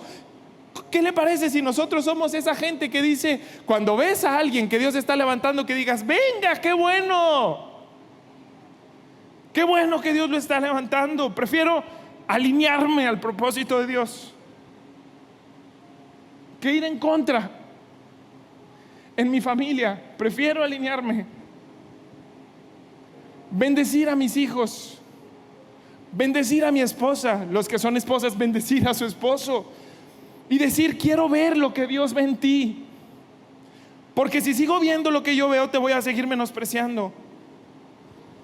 ¿Qué le parece si nosotros somos esa gente que dice, cuando ves a alguien que Dios está levantando, que digas: venga, qué bueno! Qué bueno que Dios lo está levantando. Prefiero alinearme al propósito de Dios que ir en contra. En mi familia prefiero alinearme, bendecir a mis hijos, bendecir a mi esposa, los que son esposas, bendecir a su esposo, y decir: quiero ver lo que Dios ve en ti, porque si sigo viendo lo que yo veo, te voy a seguir menospreciando.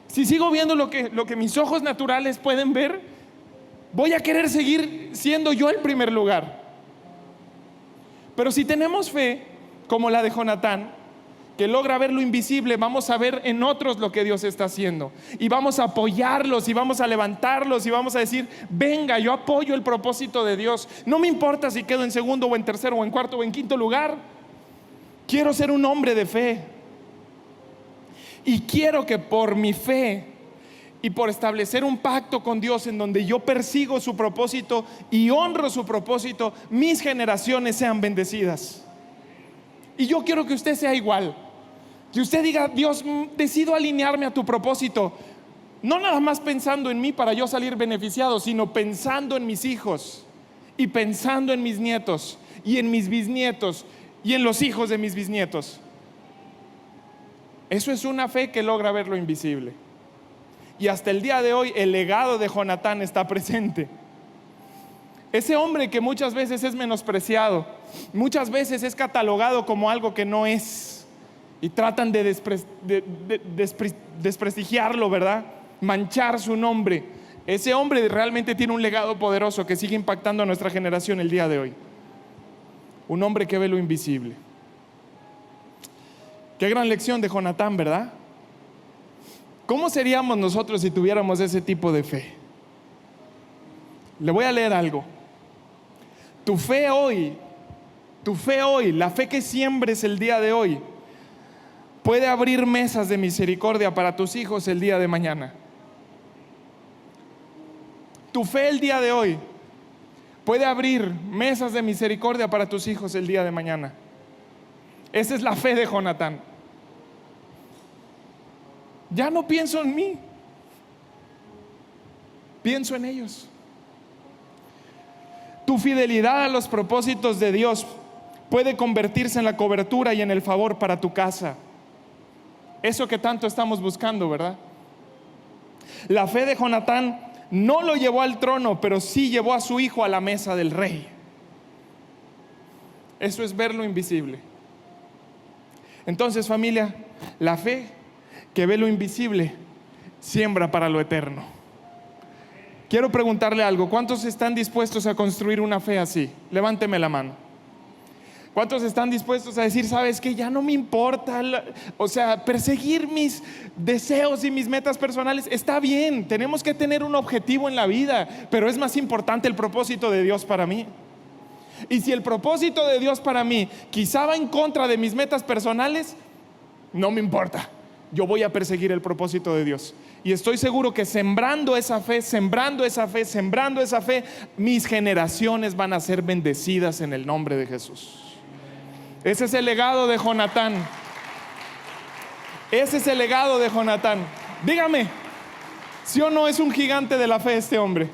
Si sigo viendo lo que mis ojos naturales pueden ver, voy a querer seguir siendo yo el primer lugar. Pero si tenemos fe como la de Jonatán, que logra ver lo invisible, vamos a ver en otros lo que Dios está haciendo, y vamos a apoyarlos, y vamos a levantarlos, y vamos a decir: venga, yo apoyo el propósito de Dios. No me importa si quedo en segundo o en tercero o en cuarto o en quinto lugar. Quiero ser un hombre de fe, y quiero que por mi fe y por establecer un pacto con Dios en donde yo persigo su propósito y honro su propósito, mis generaciones sean bendecidas. Y yo quiero que usted sea igual, que usted diga: Dios, decido alinearme a tu propósito, no nada más pensando en mí para yo salir beneficiado, sino pensando en mis hijos, y pensando en mis nietos, y en mis bisnietos, y en los hijos de mis bisnietos. Eso es una fe que logra ver lo invisible. Y hasta el día de hoy el legado de Jonatán está presente. Ese hombre que muchas veces es menospreciado, muchas veces es catalogado como algo que no es, y tratan de desprestigiarlo, ¿verdad? Manchar su nombre. Ese hombre realmente tiene un legado poderoso que sigue impactando a nuestra generación el día de hoy. Un hombre que ve lo invisible. Qué gran lección de Jonatán, ¿verdad? ¿Cómo seríamos nosotros si tuviéramos ese tipo de fe? Le voy a leer algo. Tu fe hoy, la fe que siembres el día de hoy, puede abrir mesas de misericordia para tus hijos el día de mañana. Tu fe el día de hoy puede abrir mesas de misericordia para tus hijos el día de mañana. Esa es la fe de Jonatán. Ya no pienso en mí, pienso en ellos. Tu fidelidad a los propósitos de Dios puede convertirse en la cobertura y en el favor para tu casa. Eso que tanto estamos buscando, ¿verdad? La fe de Jonatán no lo llevó al trono, pero sí llevó a su hijo a la mesa del rey. Eso es ver lo invisible. Entonces, familia, la fe que ve lo invisible siembra para lo eterno. Quiero preguntarle algo. ¿Cuántos están dispuestos a construir una fe así? Levánteme la mano. ¿Cuántos están dispuestos a decir, sabes que ya no me importa, perseguir mis deseos y mis metas personales? Está bien, tenemos que tener un objetivo en la vida, pero es más importante el propósito de Dios para mí. Y si el propósito de Dios para mí quizá va en contra de mis metas personales, no me importa. Yo voy a perseguir el propósito de Dios. Y estoy seguro que sembrando esa fe, mis generaciones van a ser bendecidas en el nombre de Jesús. Ese es el legado de Jonatán. Dígame, ¿sí o no es un gigante de la fe este hombre?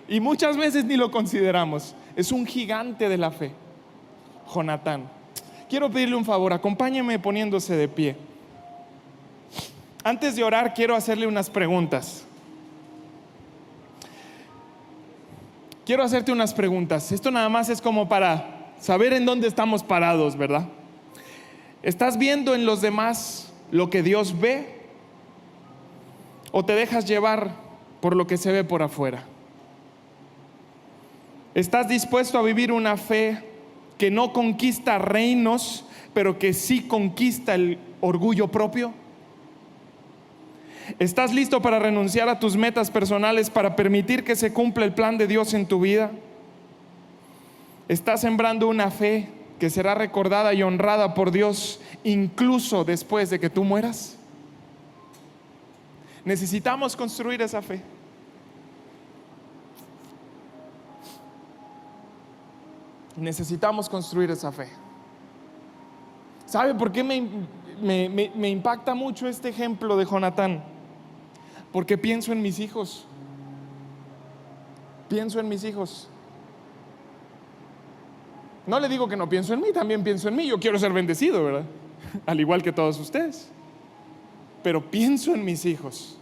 Y muchas veces ni lo consideramos. Es un gigante de la fe, Jonatán. Quiero pedirle un favor, acompáñeme poniéndose de pie. Antes de orar, quiero hacerle unas preguntas. Quiero hacerte unas preguntas. Esto nada más es como para saber en dónde estamos parados, ¿verdad? ¿Estás viendo en los demás lo que Dios ve? ¿O te dejas llevar por lo que se ve por afuera? ¿Estás dispuesto a vivir una fe que no conquista reinos, pero que sí conquista el orgullo propio? ¿Estás listo para renunciar a tus metas personales para permitir que se cumpla el plan de Dios en tu vida? ¿Estás sembrando una fe que será recordada y honrada por Dios incluso después de que tú mueras? Necesitamos construir esa fe. Necesitamos construir esa fe. ¿Sabe por qué me impacta mucho este ejemplo de Jonatán? Porque pienso en mis hijos. No le digo que no pienso en mí, también pienso en mí. Yo quiero ser bendecido, ¿verdad? Al igual que todos ustedes. Pero pienso en mis hijos.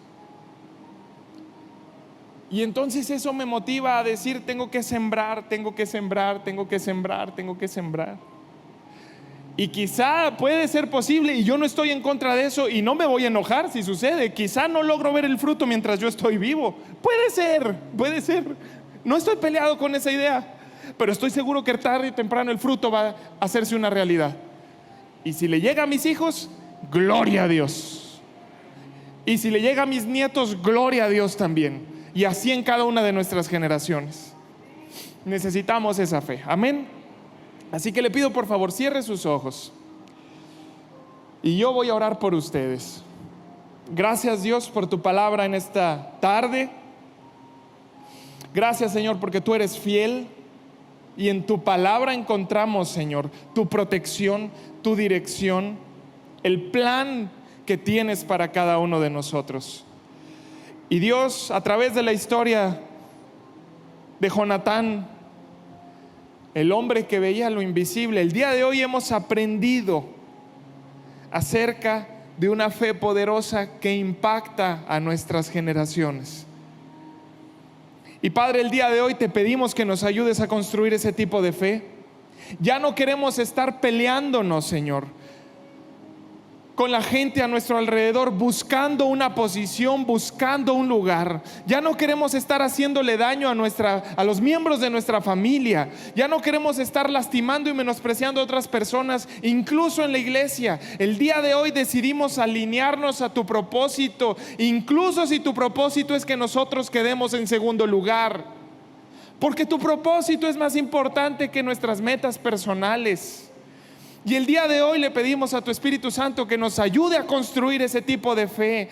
Y entonces eso me motiva a decir, tengo que sembrar. Y quizá puede ser posible, y yo no estoy en contra de eso, y no me voy a enojar si sucede. Quizá no logro ver el fruto mientras yo estoy vivo. Puede ser. No estoy peleado con esa idea, pero estoy seguro que tarde y temprano el fruto va a hacerse una realidad. Y si le llega a mis hijos, gloria a Dios. Y si le llega a mis nietos, gloria a Dios también. Y así en cada una de nuestras generaciones. Necesitamos esa fe. Amén. Así que le pido por favor, cierre sus ojos. Y yo voy a orar por ustedes. Gracias, Dios, por tu palabra en esta tarde. Gracias, Señor, porque tú eres fiel. Y en tu palabra encontramos, Señor, tu protección, tu dirección, el plan que tienes para cada uno de nosotros. Y Dios, a través de la historia de Jonatán, el hombre que veía lo invisible, el día de hoy hemos aprendido acerca de una fe poderosa que impacta a nuestras generaciones. Y Padre, el día de hoy te pedimos que nos ayudes a construir ese tipo de fe. Ya no queremos estar peleándonos, Señor, con la gente a nuestro alrededor, buscando una posición, buscando un lugar. Ya no queremos estar haciéndole daño a los miembros de nuestra familia. Ya no queremos estar lastimando y menospreciando a otras personas, incluso en la iglesia. El día de hoy decidimos alinearnos a tu propósito, incluso si tu propósito es que nosotros quedemos en segundo lugar, porque tu propósito es más importante que nuestras metas personales. Y el día de hoy le pedimos a tu Espíritu Santo que nos ayude a construir ese tipo de fe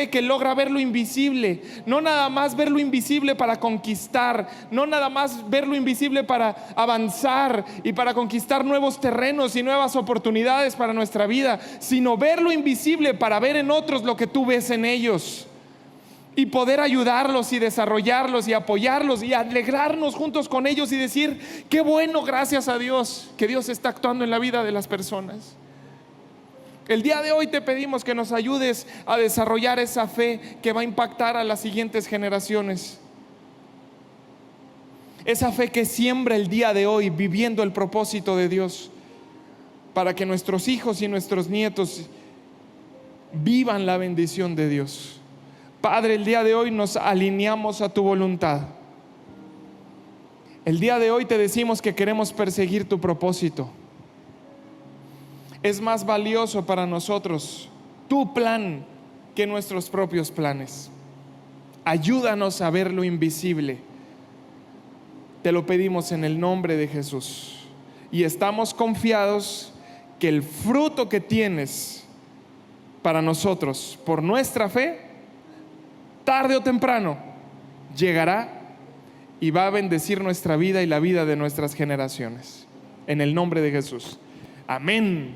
que logra ver lo invisible. No nada más ver lo invisible para conquistar, no nada más ver lo invisible para avanzar y para conquistar nuevos terrenos y nuevas oportunidades para nuestra vida, sino ver lo invisible para ver en otros lo que tú ves en ellos, y poder ayudarlos y desarrollarlos y apoyarlos y alegrarnos juntos con ellos y decir: qué bueno, gracias a Dios, que Dios está actuando en la vida de las personas. El día de hoy te pedimos que nos ayudes a desarrollar esa fe que va a impactar a las siguientes generaciones. Esa fe que siembra el día de hoy viviendo el propósito de Dios, para que nuestros hijos y nuestros nietos vivan la bendición de Dios. Padre, el día de hoy nos alineamos a tu voluntad. El día de hoy te decimos que queremos perseguir tu propósito. Es más valioso para nosotros tu plan que nuestros propios planes. Ayúdanos a ver lo invisible. Te lo pedimos en el nombre de Jesús. Y estamos confiados que el fruto que tienes para nosotros por nuestra fe, tarde o temprano llegará y va a bendecir nuestra vida y la vida de nuestras generaciones. En el nombre de Jesús. Amén.